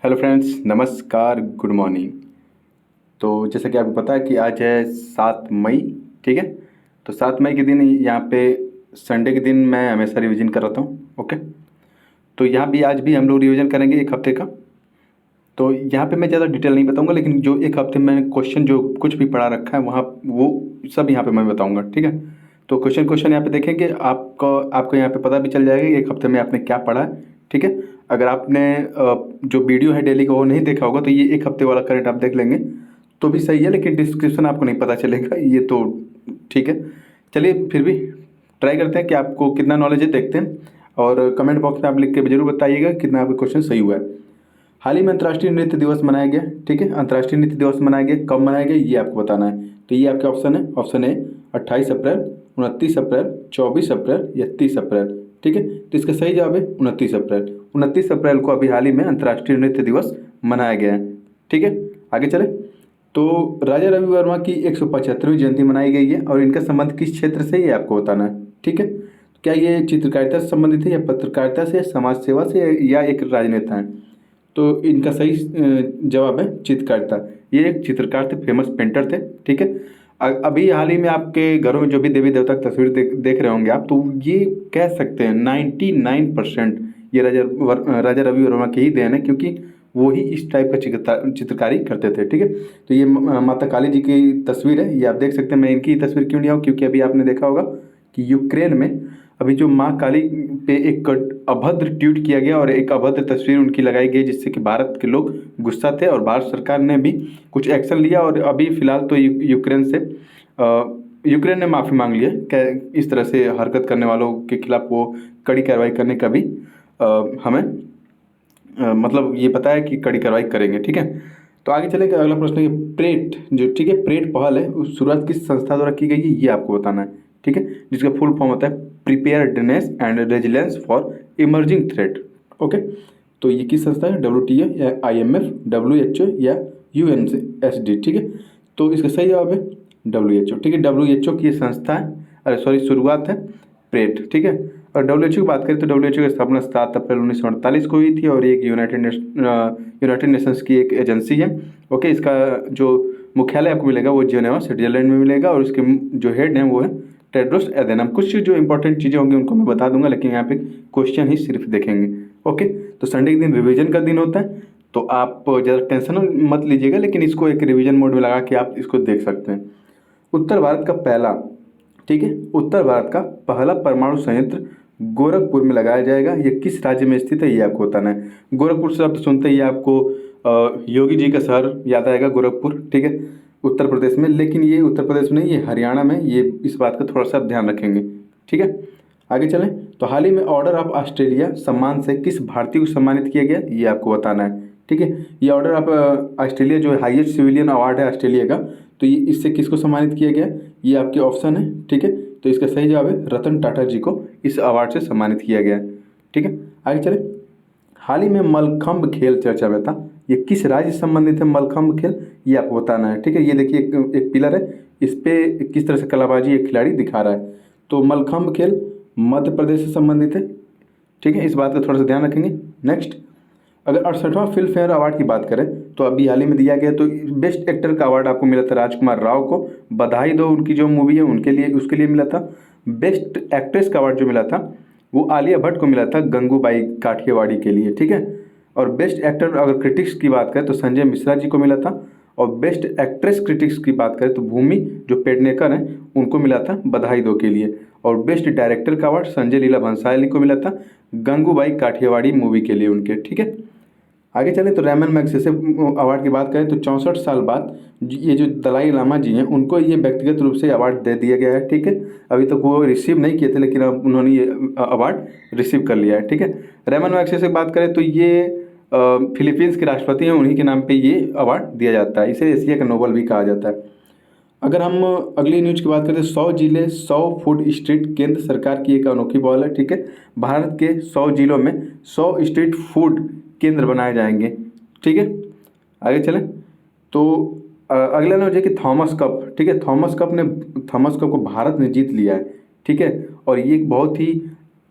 Hello friends, नमस्कार, good morning. तो जैसा कि आपको पता है कि आज है 7 मई। ठीक है। तो 7 मई के दिन यहाँ पे संडे के दिन मैं हमेशा रिवीजन कर रहा हूँ। ओके। तो यहाँ भी आज भी हम लोग रिवीजन करेंगे एक हफ्ते का। तो यहाँ पे मैं ज़्यादा डिटेल नहीं बताऊँगा, लेकिन जो एक हफ्ते में क्वेश्चन जो कुछ भी पढ़ा रखा है वहाँ वो सब यहाँ पे मैं बताऊँगा। ठीक है। तो क्वेश्चन क्वेश्चन यहाँ पे देखेंगे, आपको यहाँ पे पता भी चल जाएगा कि एक हफ्ते में आपने क्या पढ़ा है। ठीक है। अगर आपने जो वीडियो है डेली का वो नहीं देखा होगा तो ये एक हफ्ते वाला करंट आप देख लेंगे तो भी सही है, लेकिन डिस्क्रिप्शन आपको नहीं पता चलेगा ये तो। ठीक है। चलिए फिर भी ट्राई करते हैं कि आपको कितना नॉलेज है, देखते हैं। और कमेंट बॉक्स में आप लिख के जरूर बताइएगा कितना आपका क्वेश्चन सही हुआ है। हाल ही में अंतर्राष्ट्रीय नृत्य दिवस मनाया गया। ठीक है। अंतर्राष्ट्रीय नृत्य दिवस मनाया गया, कब मनाया गया ये आपको बताना है। तो ये आपके ऑप्शन है। ऑप्शन ए 28 अप्रैल, 29 अप्रैल, 24 अप्रैल या 30 अप्रैल। ठीक है। तो इसका सही जवाब है 29 अप्रैल। 29 अप्रैल को अभी हाल ही में अंतर्राष्ट्रीय नृत्य दिवस मनाया गया है। ठीक है। आगे चले। तो राजा रवि वर्मा की 175वीं जयंती मनाई गई है और इनका संबंध किस क्षेत्र से ये आपको बताना है। ठीक है। क्या ये चित्रकारिता से संबंधित है या पत्रकारिता से, समाज सेवा से, या एक राजनेता है। तो इनका सही जवाब है चित्रकारिता। ये एक चित्रकार थे, फेमस पेंटर थे। ठीक है। अभी हाल ही में आपके घरों में जो भी देवी देवता की तस्वीर देख रहे होंगे आप, तो ये कह सकते हैं 99% ये राजा रवि वर्मा की ही देन है, क्योंकि वो ही इस टाइप का चित्रकारी करते थे। ठीक है। तो ये माता काली जी की तस्वीर है, ये आप देख सकते हैं। मैं इनकी तस्वीर क्यों नहीं आऊँ, क्योंकि अभी आपने देखा होगा कि यूक्रेन में अभी जो माँ काली पे एक अभद्र ट्वीट किया गया और एक अभद्र तस्वीर उनकी लगाई गई, जिससे कि भारत के लोग गुस्सा थे और भारत सरकार ने भी कुछ एक्शन लिया। और अभी फिलहाल तो यूक्रेन ने माफ़ी मांग ली है। इस तरह से हरकत करने वालों के खिलाफ वो कड़ी कार्रवाई करने का भी हमें मतलब ये पता है कि कड़ी कार्रवाई करेंगे। ठीक है। तो आगे चलेंगे। अगला प्रश्न है कि प्रेट जो, ठीक है, प्रेट पहल है, उस शुरुआत किस संस्था द्वारा की गई है ये आपको बताना है। ठीक है। जिसका फुल फॉर्म होता है preparedness and resilience for emerging threat. Okay. तो ये किस संस्था है, WTO या IMF, WHO या UNSD। ठीक है। तो इसका सही जवाब है WHO। ठीक है। WHO की ये संस्था है, अरे सॉरी, शुरुआत है प्रेट। ठीक है। और WHO की बात करें तो WHO की स्थापना 7 अप्रैल 1948 को हुई थी और ये एक यूनाइटेड नेशंस की एक एजेंसी है। ओके। इसका जो मुख्यालय आपको मिलेगा वो जिनेवा स्विट्जरलैंड में मिलेगा और इसके जो हेड हैं वो है टेड्रोस एडेनम। कुछ जो इंपॉर्टेंट चीज़ें होंगी उनको मैं बता दूंगा, लेकिन यहाँ पे क्वेश्चन ही सिर्फ देखेंगे। ओके। तो संडे के दिन रिवीजन का दिन होता है, तो आप ज़्यादा टेंशन मत लीजिएगा, लेकिन इसको एक रिवीजन मोड में लगा के आप इसको देख सकते हैं। उत्तर भारत का पहला, ठीक है, उत्तर भारत का पहला परमाणु संयंत्र गोरखपुर में लगाया जाएगा। ये किस राज्य में स्थित है ये आपको बताना है। गोरखपुर शब्द सुनते ही आपको योगी जी का शहर याद आएगा, गोरखपुर। ठीक है। उत्तर प्रदेश में, लेकिन ये उत्तर प्रदेश में नहीं, ये हरियाणा में। ये इस बात का थोड़ा सा ध्यान रखेंगे। ठीक है। आगे चलें। तो हाल ही में ऑर्डर ऑफ ऑस्ट्रेलिया सम्मान से किस भारतीय को सम्मानित किया गया ये आपको बताना है। ठीक है। ये ऑर्डर ऑफ ऑस्ट्रेलिया जो हाईएस्ट सिविलियन अवार्ड है ऑस्ट्रेलिया का, तो ये इससे किसको सम्मानित किया गया ये आपके ऑप्शन है। ठीक है। तो इसका सही जवाब है रतन टाटा जी को इस अवार्ड से सम्मानित किया गया है। ठीक है। आगे चले। हाल ही में मलखंभ खेल चर्चा में था, ये किस राज्य से संबंधित है मलखंभ खेल ये आपको बताना है। ठीक है। ये देखिए एक पिलर है, इस पे किस तरह से कलाबाजी एक खिलाड़ी दिखा रहा है। तो मलखंभ खेल मध्य प्रदेश से संबंधित है। ठीक है। इस बात का थोड़ा सा ध्यान रखेंगे। नेक्स्ट, अगर 68वां फिल्म फेयर अवार्ड की बात करें तो अभी हाल ही में दिया गया, तो बेस्ट एक्टर का अवार्ड आपको मिला था राजकुमार राव को। बधाई दो उनकी जो मूवी है उनके लिए, उसके लिए मिला था। बेस्ट एक्ट्रेस का अवार्ड जो मिला था वो आलिया भट्ट को मिला था, गंगूबाई काठियावाड़ी के लिए। ठीक है। और बेस्ट एक्टर अगर क्रिटिक्स की बात करें तो संजय मिश्रा जी को मिला था। और बेस्ट एक्ट्रेस क्रिटिक्स की बात करें तो भूमि जो पेडनेकर हैं उनको मिला था बधाई दो के लिए। और बेस्ट डायरेक्टर का अवार्ड संजय लीला भंसाली को मिला था, गंगूबाई काठियावाड़ी मूवी के लिए उनके। ठीक है। आगे चलें तो रैमन मैग्सेसे अवार्ड की बात करें तो 64 साल बाद ये जो दलाई लामा जी हैं उनको ये व्यक्तिगत रूप से अवार्ड दे दिया गया है। ठीक है। अभी तक वो रिसीव नहीं किए थे, लेकिन अब उन्होंने ये अवार्ड रिसीव कर लिया है। ठीक है। रैमन मैग्सेसे की बात करें तो ये फिलीपींस के राष्ट्रपति हैं, उन्हीं के नाम पे ये अवार्ड दिया जाता है। इसे एशिया का नोबल भी कहा जाता है। अगर हम अगली न्यूज की बात करें तो 100 जिले 100 फूड स्ट्रीट केंद्र सरकार की एक अनोखी पहल है। ठीक है। भारत के 100 जिलों में 100 स्ट्रीट फूड केंद्र बनाए जाएंगे। ठीक है। आगे चलें तो अगला न्यूज है कि थॉमस कप। ठीक है। थॉमस कप को भारत ने जीत लिया है। ठीक है। और ये एक बहुत ही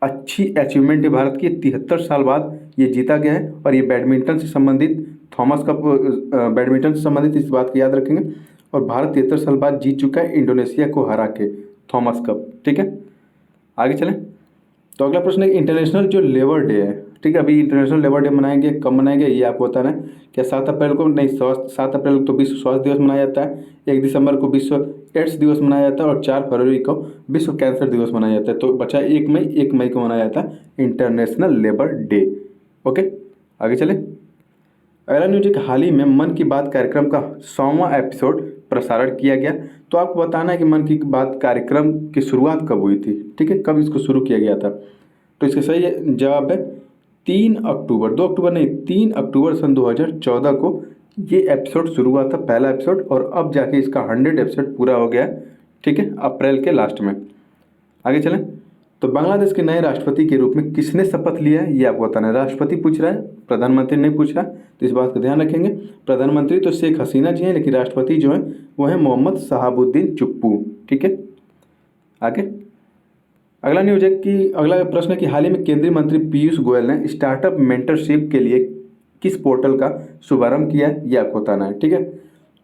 अच्छी अचीवमेंट है भारत की। 73 साल बाद ये जीता गया है। और ये बैडमिंटन से संबंधित थॉमस कप, बैडमिंटन से संबंधित इस बात को याद रखेंगे। और भारत 73 साल बाद जीत चुका है इंडोनेशिया को हरा के थॉमस कप। ठीक है, आगे चलें। तो अगला प्रश्न है इंटरनेशनल जो लेबर डे है, ठीक है, अभी इंटरनेशनल लेबर डे मनाएंगे, कब मनाएंगे ये आपको बताना है। क्या 7 अप्रैल को? नहीं, 7 अप्रैल को तो विश्व स्वास्थ्य दिवस मनाया जाता है। 1 दिसंबर को विश्व एड्स दिवस मनाया जाता है और 4 फरवरी को विश्व कैंसर दिवस मनाया जाता है। तो बचा 1 मई को मनाया जाता है इंटरनेशनल लेबर डे। ओके, आगे चलें। अगला न्यूज है कि हाल ही में मन की बात कार्यक्रम का 100वां एपिसोड प्रसारण किया गया। तो आपको बताना है कि मन की बात कार्यक्रम की शुरुआत कब हुई थी, ठीक है, कब इसको शुरू किया गया था। तो इसका सही जवाब है 3 अक्टूबर, 2 अक्टूबर नहीं, 3 अक्टूबर सन 2014 को ये एपिसोड शुरू हुआ था, पहला एपिसोड। और अब जाके इसका 100 एपिसोड पूरा हो गया है, ठीक है, अप्रैल के लास्ट में। आगे चलें। तो बांग्लादेश के नए राष्ट्रपति के रूप में किसने शपथ लिया है ये आपको बताना है। राष्ट्रपति पूछ रहा है, प्रधानमंत्री नहीं पूछ रहा, तो इस बात का ध्यान रखेंगे। प्रधानमंत्री तो शेख हसीना जी हैं, लेकिन राष्ट्रपति जो हैं वो हैं मोहम्मद शहाबुद्दीन चुप्पू। ठीक है, आगे। अगला न्यूज है कि अगला प्रश्न है कि हाल ही में केंद्रीय मंत्री पीयूष गोयल ने स्टार्टअप मेंटरशिप के लिए किस पोर्टल का शुभारंभ किया है ये आपको बताना है। ठीक है,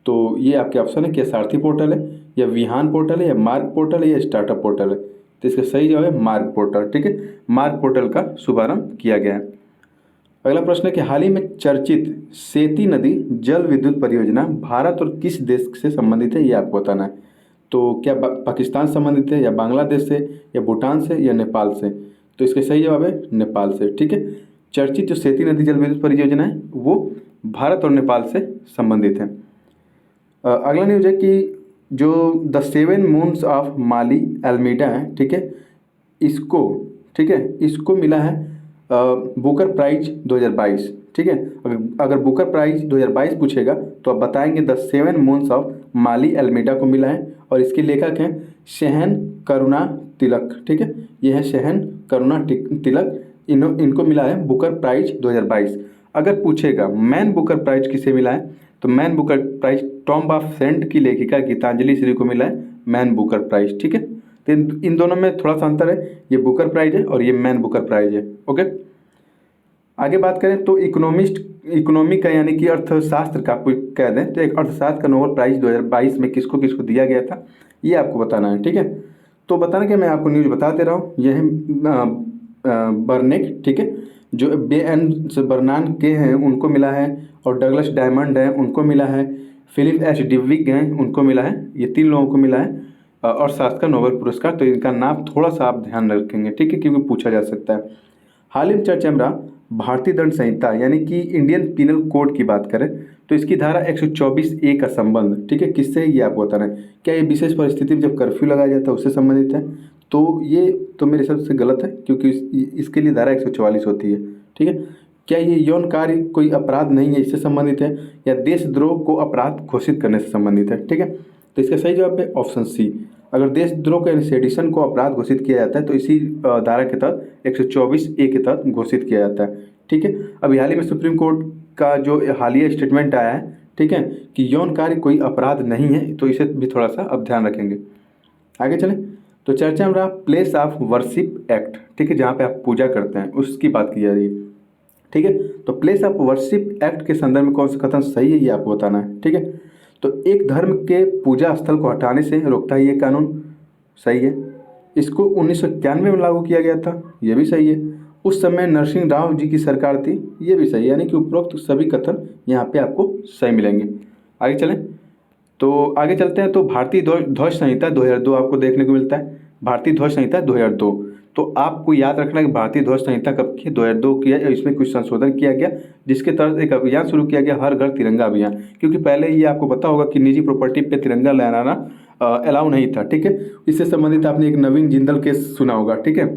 तो ये आपके ऑप्शन है कि सारथी पोर्टल है, या विहान पोर्टल है, या मार्ग पोर्टल है, या स्टार्टअप पोर्टल है। तो इसका सही जवाब है मार्ग पोर्टल। ठीक है, मार्ग पोर्टल का शुभारंभ किया गया है। अगला प्रश्न है कि हाल ही में चर्चित सेती नदी जल विद्युत परियोजना भारत और किस देश से संबंधित है ये आपको बताना है। तो क्या पाकिस्तान से संबंधित है, या बांग्लादेश से, या भूटान से, या नेपाल से। तो इसका सही जवाब है नेपाल से। ठीक है, चर्चित जो सेती नदी जल विद्युत परियोजना है वो भारत और नेपाल से संबंधित है। अगला न्यूज है कि जो the 7 moons of Mali Almeida है, ठीक है, इसको, ठीक है, इसको मिला है बुकर प्राइज 2022। ठीक है, अगर बुकर प्राइज 2022 पूछेगा तो आप बताएंगे the 7 moons of Mali Almeida को मिला है। और इसके लेखक हैं शहन करुणा तिलक। ठीक है, ये है शहन करुणा तिलक, इनको मिला है बुकर प्राइज 2022। अगर पूछेगा मैन बुकर प्राइज किसे मिला है, तो Man Booker Prize Tomb of Sand की लेखिका गीतांजलि श्री को मिला है मैन बुकर प्राइज। ठीक है, तो इन दोनों में थोड़ा सा अंतर है, ये बुकर प्राइज है और ये मैन बुकर प्राइज है। ओके, आगे बात करें तो इकोनॉमी का यानी कि अर्थशास्त्र का कह दें तो एक अर्थशास्त्र का नोबेल प्राइज 2022 में किसको किसको दिया गया था ये आपको बताना है। ठीक है, तो बताना कि मैं आपको न्यूज़ बता दे रहा हूँ। यह है बर्नेक, ठीक है, जो बेएन बर्नान के हैं उनको मिला है, और डगलस डायमंड है उनको मिला है, फिलिप एच डिविग हैं उनको मिला है। ये 3 लोगों को मिला है अर्थशास्त्र का नोबेल पुरस्कार। तो इनका नाम थोड़ा सा आप ध्यान रखेंगे, ठीक है, क्योंकि पूछा जा सकता है। हाल ही में चर्चा में रहा भारतीय दंड संहिता यानी कि इंडियन पिनल कोड की बात करें तो इसकी धारा 124A का संबंध, ठीक है, किससे ये आपको बताना है। क्या ये विशेष परिस्थिति में जब कर्फ्यू लगाया जाता है उससे संबंधित है? तो ये तो मेरे हिसाब से गलत है, क्योंकि इसके लिए धारा 144 होती है। ठीक है, क्या ये यौन कार्य कोई अपराध नहीं है, इससे संबंधित है, या देशद्रोह को अपराध घोषित करने से संबंधित है? ठीक है, तो इसका सही जवाब है ऑप्शन सी। अगर देशद्रोह को यानी सेडिशन को अपराध घोषित किया जाता है तो इसी धारा के तहत 124A के तहत घोषित किया जाता है। ठीक है, अभी हाल ही में सुप्रीम कोर्ट का जो हालिया स्टेटमेंट आया है, ठीक है, कि यौन कार्य कोई अपराध नहीं है, तो इसे भी थोड़ा सा अब ध्यान रखेंगे। आगे चलें। तो चर्चा में रहा प्लेस ऑफ वर्शिप एक्ट, ठीक है, जहाँ पे आप पूजा करते हैं उसकी बात की जा रही है। ठीक है, तो प्लेस ऑफ वर्शिप एक्ट के संदर्भ में कौन सा कथन सही है ये आपको बताना है। ठीक है, तो एक धर्म के पूजा स्थल को हटाने से रोकता है ये कानून, सही है। इसको 1991 में लागू किया गया था, ये भी सही है। उस समय नरसिंह राव जी की सरकार थी, ये भी सही है। यानी कि उपरोक्त सभी कथन यहाँ पे आपको सही मिलेंगे। आगे चलें। तो आगे चलते हैं। तो भारतीय ध्वज संहिता 2002 आपको देखने को मिलता है, भारतीय ध्वज संहिता 2002। तो आपको याद रखना है कि भारतीय ध्वज संहिता कब की? 2002 की है। इसमें कुछ संशोधन किया गया जिसके तहत एक अभियान शुरू किया गया, हर घर तिरंगा अभियान। क्योंकि पहले ये आपको पता होगा कि निजी प्रॉपर्टी पे तिरंगा लहराना अलाउ नहीं था। ठीक है, इससे संबंधित आपने एक नवीन जिंदल केस सुना होगा। ठीक है,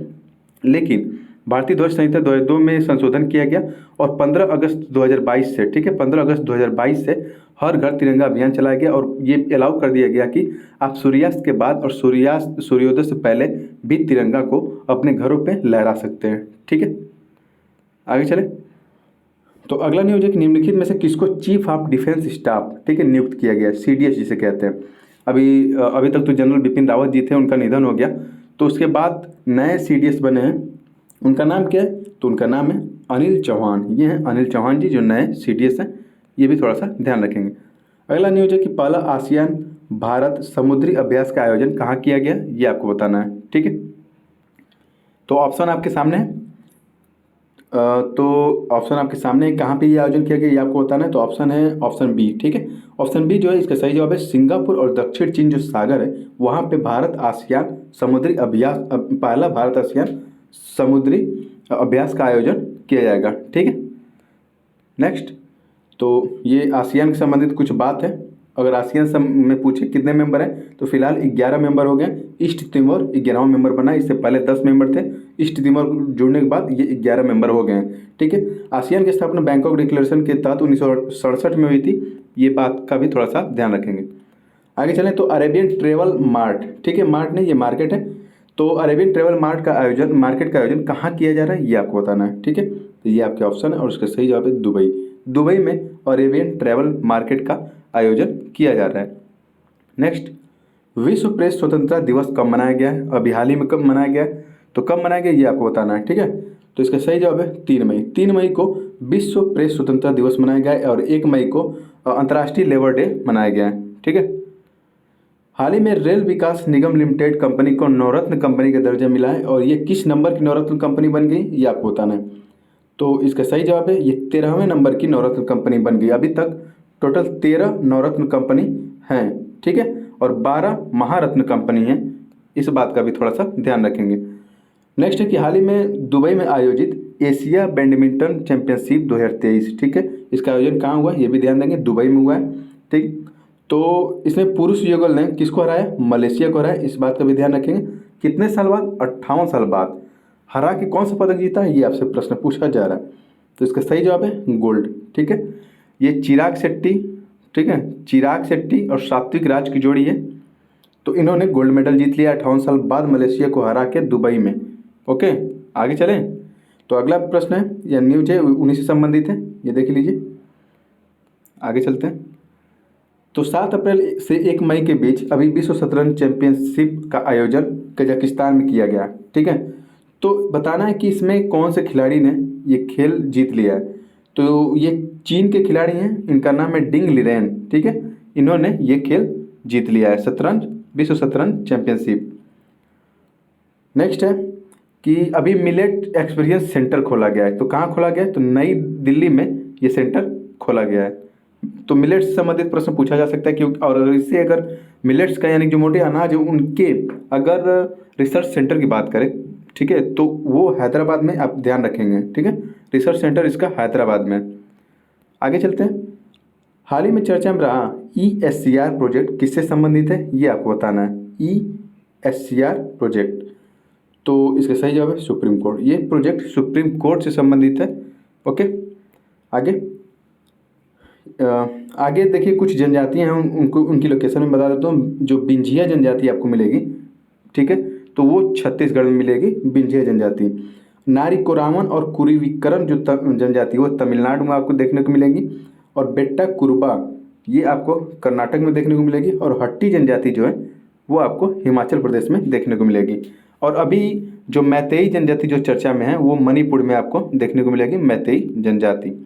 लेकिन भारतीय ध्वज संहिता 2002 में संशोधन किया गया और 15 अगस्त 2022 से, ठीक है, 15 अगस्त 2022 से हर घर तिरंगा अभियान चलाया गया। और ये अलाउ कर दिया गया कि आप सूर्यास्त के बाद और सूर्योदय से पहले भी तिरंगा को अपने घरों पे लहरा सकते हैं। ठीक है, आगे चले। तो अगला न्यूज है कि निम्नलिखित में से किसको चीफ ऑफ डिफेंस स्टाफ, ठीक है, नियुक्त किया गया, CDS जिसे कहते हैं। अभी तक तो जनरल बिपिन रावत जी थे, उनका निधन हो गया। तो उसके बाद नए CDS बने हैं, उनका नाम क्या है? तो उनका नाम है अनिल चौहान, ये हैं अनिल चौहान जी जो नए CDS हैं, ये भी थोड़ा सा ध्यान रखेंगे। अगला न्यूज है कि पहला आसियान भारत समुद्री अभ्यास का आयोजन कहाँ किया गया, ये आपको बताना है। ठीक है, तो ऑप्शन आपके सामने है। तो ऑप्शन आपके सामने है, कहाँ पे ये आयोजन किया गया ये आपको बताना है। तो ऑप्शन है ऑप्शन बी। ठीक है, ऑप्शन बी जो है इसका सही जवाब है सिंगापुर और दक्षिण चीन जो सागर है वहाँ पे भारत आसियान समुद्री अभ्यास पहला भारत आसियान समुद्री अभ्यास का आयोजन किया जाएगा। ठीक है, नेक्स्ट, तो ये आसियान से संबंधित कुछ बात है। अगर आसियान में पूछे कितने मेंबर हैं तो फिलहाल 11 मेंबर हो गए। ईस्ट तिमोर 11वां मेंबर बना, इससे पहले 10 मेंबर थे। ईस्ट तिमोर जुड़ने के बाद ये 11 मेंबर हो गए हैं। ठीक है, आसियान की स्थापना बैंकॉक डिक्लेरेशन के तहत 1967 में हुई थी, ये बात का भी थोड़ा सा ध्यान रखेंगे। आगे चलें तो अरेबियन ट्रेवल मार्ट, ठीक है, मार्ट नहीं ये मार्केट है। तो अरेबियन ट्रेवल मार्केट का आयोजन कहाँ किया जा रहा है ये आपको बताना है। ठीक है, तो ये आपके ऑप्शन है और उसका सही जवाब है दुबई। दुबई में अरेबियन ट्रेवल मार्केट का आयोजन किया जा रहा है। नेक्स्ट, विश्व प्रेस स्वतंत्रता दिवस कब मनाया गया है, अभी हाल ही में कब मनाया गया है, तो कब मनाया गया ये आपको बताना है। ठीक है, तो इसका सही जवाब है 3 मई। 3 मई को विश्व प्रेस स्वतंत्रता दिवस मनाया गया है और 1 मई को अंतर्राष्ट्रीय लेबर डे मनाया गया है। ठीक है, हाल ही में रेल विकास निगम लिमिटेड कंपनी को नवरत्न कंपनी का दर्जा मिला है और ये किस नंबर की नवरत्न कंपनी बन गई ये आपको बताना है। तो इसका सही जवाब है ये 13वें नंबर की नवरत्न कंपनी बन गई। अभी तक टोटल 13 नवरत्न कंपनी हैं। ठीक है, और 12 महारत्न कंपनी हैं, इस बात का भी थोड़ा सा ध्यान रखेंगे। नेक्स्ट है कि हाल ही में दुबई में आयोजित एशिया बैडमिंटन चैंपियनशिप 2023, ठीक है, इसका आयोजन कहाँ हुआ ये भी ध्यान देंगे, दुबई में हुआ है। ठीक, तो इसमें पुरुष युगल ने किसको हराया, मलेशिया को हराया, इस बात का भी ध्यान रखेंगे। कितने साल बाद, 58 साल बाद हरा के कौन सा पदक जीता है ये आपसे प्रश्न पूछा जा रहा है। तो इसका सही जवाब है गोल्ड। ठीक है, ये चिराग शेट्टी, ठीक है, चिराग शेट्टी और सात्विक राज की जोड़ी है। तो इन्होंने गोल्ड मेडल जीत लिया 58 साल बाद मलेशिया को हरा के दुबई में। ओके, आगे चलें। तो अगला प्रश्न है या न्यूज है उन्हीं से संबंधित है, ये देख लीजिए। आगे चलते हैं। तो 7 अप्रैल से 1 मई के बीच अभी विश्व शतरंज चैंपियनशिप का आयोजन कजाकिस्तान में किया गया। ठीक है, तो बताना है कि इसमें कौन से खिलाड़ी ने ये खेल जीत लिया है। तो ये चीन के खिलाड़ी हैं, इनका नाम है डिंग लिरेन। ठीक है, इन्होंने ये खेल जीत लिया है, शतरंज विश्व शतरंज चैंपियनशिप। नेक्स्ट है कि अभी मिलेट एक्सपीरियंस सेंटर खोला गया है। तो कहाँ खोला गया है, तो नई दिल्ली में ये सेंटर खोला गया है। तो मिलेट्स से संबंधित प्रश्न पूछा जा सकता है क्योंकि, और इससे अगर मिलेट्स का यानी जो मोटे अनाज है उनके अगर रिसर्च सेंटर की बात करें, ठीक है, तो वो हैदराबाद में आप ध्यान रखेंगे। ठीक है, रिसर्च सेंटर इसका हैदराबाद में। आगे चलते हैं। हाल ही में चर्चा में रहा ESCR प्रोजेक्ट किससे संबंधित है ये आपको बताना है। ESCR प्रोजेक्ट, तो इसका सही जवाब है सुप्रीम कोर्ट। ये प्रोजेक्ट सुप्रीम कोर्ट से संबंधित है। ओके, आगे आगे देखिए कुछ जनजातियां हैं, उनको उनकी लोकेशन में बता देता हूँ। जो बिंझिया जनजाति आपको मिलेगी, ठीक है, तो वो छत्तीसगढ़ में मिलेगी बिंझिया जनजाति। नारी कोरावन और कुरीविकरण जो जनजाति वो तमिलनाडु में आपको देखने को मिलेगी। और बेट्टा कुरुबा ये आपको कर्नाटक में देखने को मिलेगी। और हट्टी जनजाति जो है वो आपको हिमाचल प्रदेश में देखने को मिलेगी। और अभी जो मैतेई जनजाति जो चर्चा में है वो मणिपुर में आपको देखने को मिलेगी, मैतेई जनजाति।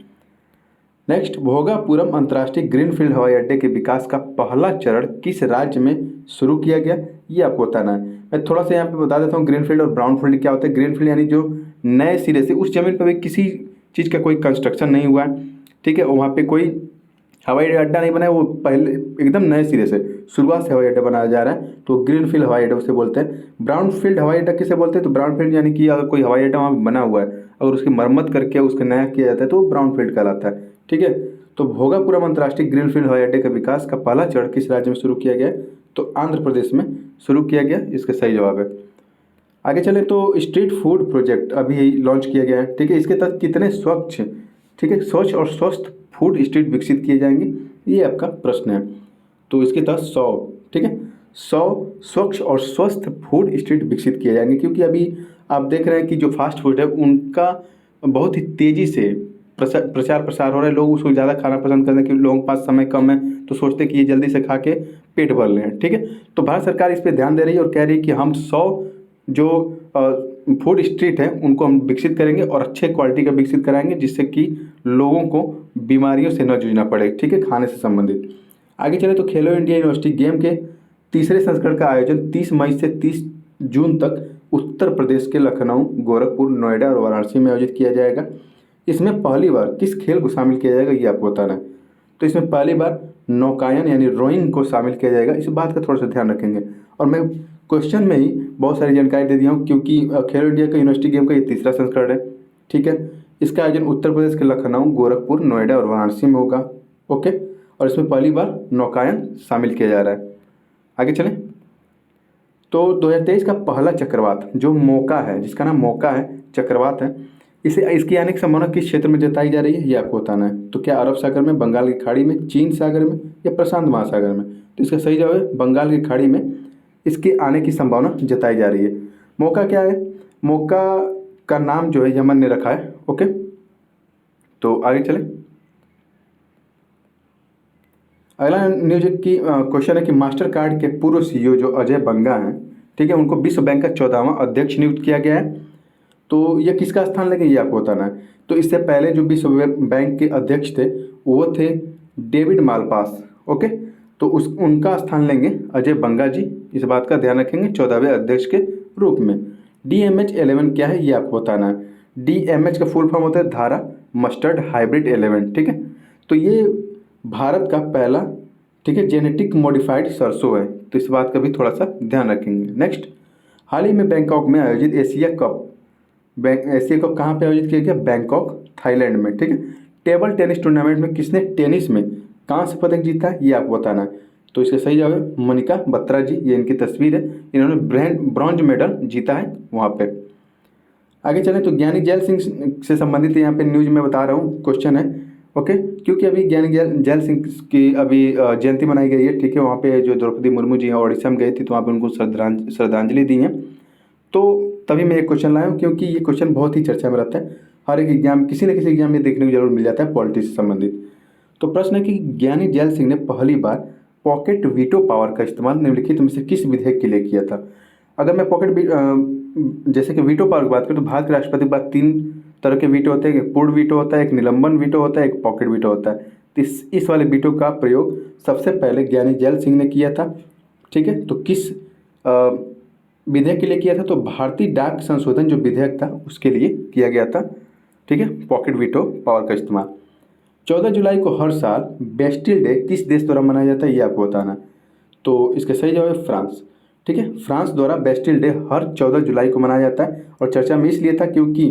नेक्स्ट, भोगापुरम अंतर्राष्ट्रीय ग्रीनफील्ड हवाई अड्डे के विकास का पहला चरण किस राज्य में शुरू किया गया ये आपको बताना है। मैं थोड़ा सा यहाँ पे बता देता हूँ ग्रीनफील्ड और ब्राउनफील्ड क्या होता है। ग्रीनफील्ड यानी जो नए सिरे से उस जमीन पर भी किसी चीज़ का कोई कंस्ट्रक्शन नहीं हुआ है, ठीक है, वहाँ पे कोई हवाई अड्डा नहीं बना है, वो पहले एकदम नए सिरे से शुरुआत से हवाई अड्डा बनाया जा रहा है, तो ग्रीनफील्ड हवाई अड्डा उसे बोलते हैं। ब्राउनफील्ड हवाई अड्डा किसे बोलते हैं, तो ब्राउनफील्ड यानी कि अगर कोई हवाई अड्डा वहाँ बना हुआ है अगर उसकी मरम्मत करके उसका नया किया जाता है तो वो ब्राउनफील्ड कहलाता है। ठीक है, तो भोगापुरम अंतर्राष्ट्रीय ग्रीनफील्ड हवाई अड्डे का विकास का पहला चरण किस राज्य में शुरू किया गया है, तो आंध्र प्रदेश में शुरू किया गया, इसका सही जवाब है। आगे चलें तो स्ट्रीट फूड प्रोजेक्ट अभी लॉन्च किया गया है। ठीक है, इसके तहत कितने स्वच्छ, ठीक है, स्वच्छ और स्वस्थ फूड स्ट्रीट विकसित किए जाएंगे ये आपका प्रश्न है। तो इसके तहत 100, ठीक है, 100 स्वच्छ और स्वस्थ फूड स्ट्रीट विकसित किए जाएंगे। क्योंकि अभी आप देख रहे हैं कि जो फास्ट फूड है उनका बहुत ही तेज़ी से प्रचार प्रसार हो रहा है। लोग उसको ज़्यादा खाना पसंद करते हैं क्योंकि लोगों के पास समय कम है, तो सोचते हैं कि ये जल्दी से खा के पेट भर लें। ठीक है, तो भारत सरकार इस पर ध्यान दे रही है और कह रही है कि हम 100 जो फूड स्ट्रीट है उनको हम विकसित करेंगे और अच्छे क्वालिटी का विकसित कराएंगे, जिससे कि लोगों को बीमारियों से न जूझना पड़े, ठीक है, खाने से संबंधित। आगे चले तो खेलो इंडिया यूनिवर्सिटी गेम के तीसरे संस्करण का आयोजन 30 मई से 30 जून तक उत्तर प्रदेश के लखनऊ, गोरखपुर, नोएडा और वाराणसी में आयोजित किया जाएगा। इसमें पहली बार किस खेल को शामिल किया जाएगा ये आपको बताना है। तो इसमें पहली बार नौकायन यानी रोइंग को शामिल किया जाएगा, इस बात का थोड़ा सा ध्यान रखेंगे। और मैं क्वेश्चन में ही बहुत सारी जानकारी दे दिया हूँ, क्योंकि खेलो इंडिया का यूनिवर्सिटी गेम का ये तीसरा संस्करण है, ठीक है। इसका आयोजन उत्तर प्रदेश के लखनऊ, गोरखपुर, नोएडा और वाराणसी में होगा, ओके। और इसमें पहली बार नौकायन शामिल किया जा रहा है। आगे चलें तो 2023 का पहला चक्रवात जो मौका है, जिसका नाम मौका है, चक्रवात है, इसकी आने की संभावना किस क्षेत्र में जताई जा रही है ये आपको बताना है। तो क्या अरब सागर में, बंगाल की खाड़ी में, चीन सागर में या प्रशांत महासागर में? तो इसका सही जवाब है बंगाल की खाड़ी में इसके आने की संभावना जताई जा रही है। मौका क्या है? मौका का नाम जो है यमन ने रखा है, ओके। तो आगे चलें। अगला न्यूज की क्वेश्चन है कि मास्टर कार्ड के पूर्व सीईओ जो अजय बंगा हैं, ठीक है, उनको विश्व बैंक का 14वां अध्यक्ष नियुक्त किया गया है। तो यह किसका स्थान लेंगे ये आपको बताना है। तो इससे पहले जो विश्व बैंक के अध्यक्ष थे वो थे डेविड मालपास, ओके। तो उनका स्थान लेंगे अजय बंगा जी, इस बात का ध्यान रखेंगे 14वें अध्यक्ष के रूप में। DMH11 क्या है ये आपको बताना है। DMH का फुल फॉर्म होता है धारा मस्टर्ड हाइब्रिड 11, ठीक है। तो ये भारत का पहला, ठीक है, जेनेटिक मॉडिफाइड सरसों है, तो इस बात का भी थोड़ा सा ध्यान रखेंगे। नेक्स्ट, हाल ही में बैंकॉक में आयोजित एशिया कप कहाँ पे आयोजित किया गया? बैंकॉक, थाईलैंड में, ठीक है। टेबल टेनिस टूर्नामेंट में किसने टेनिस में कांस्य पदक जीता है ये आपको बताना है। तो इसका सही जवाब है मनिका बत्रा जी, ये इनकी तस्वीर है, इन्होंने ब्रॉन्ज मेडल जीता है वहाँ पे। आगे चलें तो ज्ञानी जैल सिंह से संबंधित यहाँ पे न्यूज में बता रहा हूँ, क्वेश्चन है, ओके। क्योंकि अभी ज्ञानी जैल सिंह की अभी जयंती मनाई गई है, ठीक है। वहाँ पे जो द्रौपदी मुर्मू जी हैं ओडिशा में गई थी, तो वहाँ पे उनको श्रद्धांजलि दी है। तो तभी मैं एक क्वेश्चन लाया हूँ, क्योंकि ये क्वेश्चन बहुत ही चर्चा में रहता है, हर एक एग्जाम, किसी न किसी एग्जाम में देखने को जरूर मिल जाता है पॉलिटिक्स से संबंधित। तो प्रश्न है कि ज्ञानी जैल सिंह ने पहली बार पॉकेट वीटो पावर का इस्तेमाल निम्नलिखित में से किस विधेयक के लिए किया था? अगर मैं जैसे कि वीटो पावर की बात करूँ तो भारत के राष्ट्रपति के पास 3 तरह के वीटो होते हैं, एक पूर्ण वीटो होता है, एक निलंबन वीटो होता है, एक पॉकेट वीटो होता है। तो इस वाले वीटो का प्रयोग सबसे पहले ज्ञानी जैल सिंह ने किया था, ठीक है। तो किस विधेयक के लिए किया था? तो भारतीय डाक संशोधन जो विधेयक था उसके लिए किया गया था, ठीक है, पॉकेट वीटो पावर का इस्तेमाल। 14 जुलाई को हर साल बेस्टिल डे किस देश द्वारा मनाया जाता है ये आपको बताना है। तो इसका सही जवाब है फ्रांस, ठीक है। फ्रांस द्वारा बेस्टिल डे हर 14 जुलाई को मनाया जाता है, और चर्चा में इसलिए था क्योंकि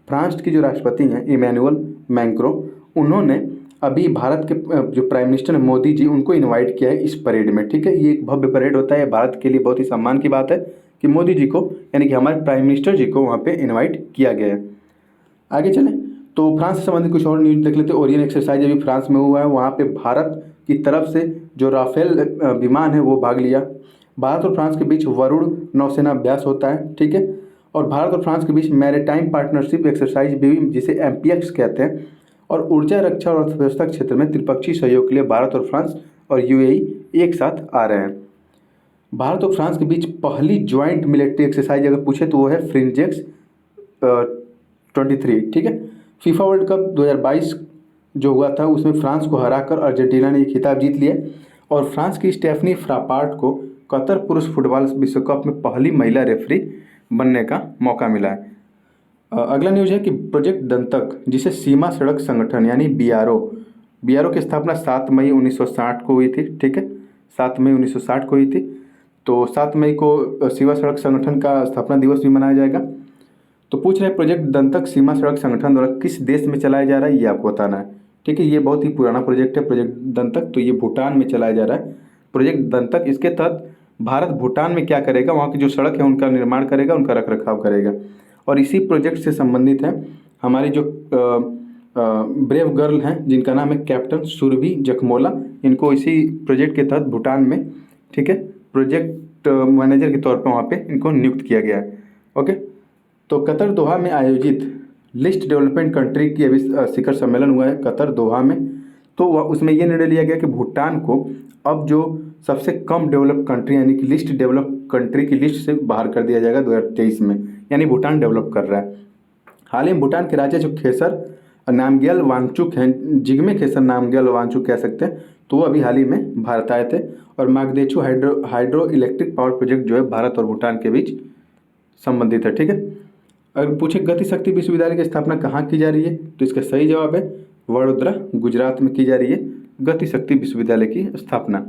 फ्रांस की जो राष्ट्रपति हैं इमैनुअल मैक्रों, उन्होंने अभी भारत के जो प्राइम मिनिस्टर मोदी जी, उनको इनवाइट किया है इस परेड में, ठीक है। ये एक भव्य परेड होता है, भारत के लिए बहुत ही सम्मान की बात है कि मोदी जी को, यानी कि हमारे प्राइम मिनिस्टर जी को वहाँ पे इनवाइट किया गया है। आगे चलें तो फ्रांस से संबंधित कुछ और न्यूज देख लेते हैं। ओरियन एक्सरसाइज अभी फ्रांस में हुआ है, वहाँ पे भारत की तरफ से जो राफेल विमान है वो भाग लिया। भारत और फ्रांस के बीच वरुण नौसेना अभ्यास होता है, ठीक है। और भारत और फ्रांस के बीच मैरीटाइम पार्टनरशिप एक्सरसाइज भी, जिसे MPX कहते हैं। और ऊर्जा, रक्षा और अर्थव्यवस्था क्षेत्र में त्रिपक्षीय सहयोग के लिए भारत और फ्रांस और UAE एक साथ आ रहे हैं। भारत और फ्रांस के बीच पहली ज्वाइंट मिलिट्री एक्सरसाइज अगर पूछे तो वो है फ्रिंजेक्स 23, ठीक है। फीफा वर्ल्ड कप 2022 जो हुआ था उसमें फ्रांस को हराकर अर्जेंटीना ने खिताब जीत लिया, और फ्रांस की स्टेफनी फ्रापार्ट को कतर पुरुष फुटबॉल विश्व कप में पहली महिला रेफरी बनने का मौका मिला है। अगला न्यूज है कि प्रोजेक्ट दंतक, जिसे सीमा सड़क संगठन यानी BRO की स्थापना 7 मई 1960 को हुई थी, ठीक है। 7 मई 1960 को हुई थी। तो 7 मई को सीमा सड़क संगठन का स्थापना दिवस भी मनाया जाएगा। तो पूछ रहे हैं प्रोजेक्ट दंतक सीमा सड़क संगठन द्वारा किस देश में चलाया जा रहा है ये आपको बताना है, ठीक है। ये बहुत ही पुराना प्रोजेक्ट है प्रोजेक्ट दंतक, तो ये भूटान में चलाया जा रहा है प्रोजेक्ट दंतक। इसके तहत भारत भूटान में क्या करेगा, वहाँ की जो सड़क है उनका निर्माण करेगा, उनका रख रखाव करेगा। और इसी प्रोजेक्ट से संबंधित है हमारी जो ब्रेव गर्ल हैं जिनका नाम है कैप्टन सुरभि जखमोला, इनको इसी प्रोजेक्ट के तहत भूटान में, ठीक है, प्रोजेक्ट मैनेजर के तौर पर वहाँ पे इनको नियुक्त किया गया है, ओके। तो कतर दोहा में आयोजित लिस्ट डेवलपमेंट कंट्री की अभी शिखर सम्मेलन हुआ है कतर दोहा में। तो उसमें ये निर्णय लिया गया कि भूटान को अब जो सबसे कम डेवलप कंट्री यानी कि लिस्ट डेवलप कंट्री की लिस्ट से बाहर कर दिया जाएगा 2023 में, यानी भूटान डेवलप कर रहा है। हाल ही में भूटान के राजा जो खेसर नामग्याल वांगचुक हैं, जिग्मे खेसर नामग्याल वांगचुक कह सकते हैं, तो वो अभी हाल ही में भारत आए थे। और मागदेचु हाइड्रो इलेक्ट्रिक पावर प्रोजेक्ट जो है भारत और भूटान के बीच संबंधित है, ठीक है। अगर पूछे गति शक्ति विश्वविद्यालय की स्थापना कहाँ की जा रही है, तो इसका सही जवाब है वडोदरा, गुजरात में की जा रही है गति शक्ति विश्वविद्यालय की स्थापना।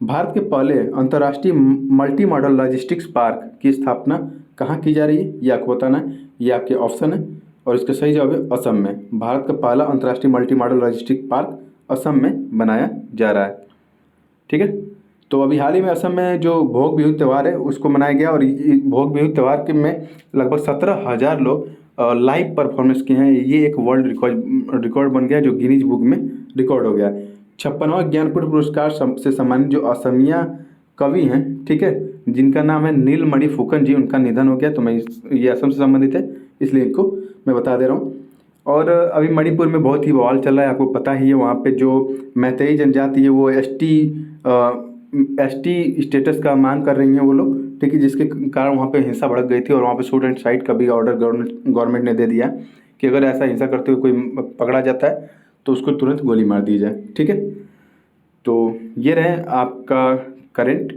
भारत के पहले अंतर्राष्ट्रीय मल्टी मॉडल लॉजिस्टिक्स पार्क की स्थापना कहाँ की जा रही है, ये आपको बताना है, ये आपके ऑप्शन है। और इसका सही जवाब है असम में। भारत का पहला अंतर्राष्ट्रीय multi modal logistic park Assam में बनाया जा रहा है, ठीक है। तो अभी हाल ही में असम में जो भोग बिहू त्यौहार है उसको मनाया गया, और भोग बिहू त्यौहार के में लगभग 17,000 लोग लाइव परफॉर्मेंस किए हैं। ये एक वर्ल्ड रिकॉर्ड बन गया जो गिनीज बुक में रिकॉर्ड हो गया। 56वां ज्ञानपीठ पुरस्कार से सम्मानित जो असमिया कवि हैं, ठीक है, जिनका नाम है नीलमणि फुकन जी, उनका निधन हो गया। तो मैं ये असम से संबंधित है इसलिए इनको मैं बता दे रहा हूँ। और अभी मणिपुर में बहुत ही बवाल चल रहा है, आपको पता ही है। वहाँ पे जो मैतेई जनजाति है वो एसटी स्टेटस का मांग कर रही हैं वो लोग, ठीक है, जिसके कारण वहाँ पे हिंसा भड़क गई थी। और वहाँ पे शूट एंड साइट का भी ऑर्डर गवर्नमेंट ने दे दिया कि अगर ऐसा हिंसा करते हुए कोई पकड़ा जाता है तो उसको तुरंत गोली मार दी जाए, ठीक है। तो ये रहे आपका करंट,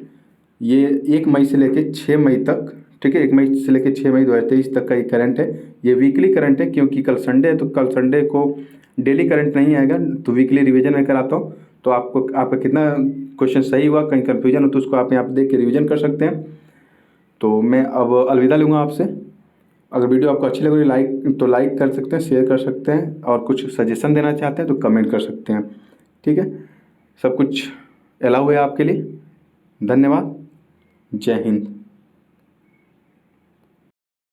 ये 1 मई से लेकर 6 मई तक, ठीक है, 1 मई से लेकर 6 मई 2023 तक का ये करंट है। ये वीकली करंट है क्योंकि कल संडे है, तो कल संडे को डेली करंट नहीं आएगा, तो वीकली रिवीजन मैं कराता हूँ। तो आपका कितना क्वेश्चन सही हुआ, कहीं कंफ्यूजन हो तो उसको आप यहाँ पे देख के रिवीजन कर सकते हैं। तो मैं अब अलविदा लूँगा आपसे। अगर वीडियो आपको अच्छी लग रही लाइक कर सकते हैं, शेयर कर सकते हैं, और कुछ सजेशन देना चाहते हैं तो कमेंट कर सकते हैं, ठीक है। सब कुछ अलाउ है आपके लिए। धन्यवाद। जय हिंद।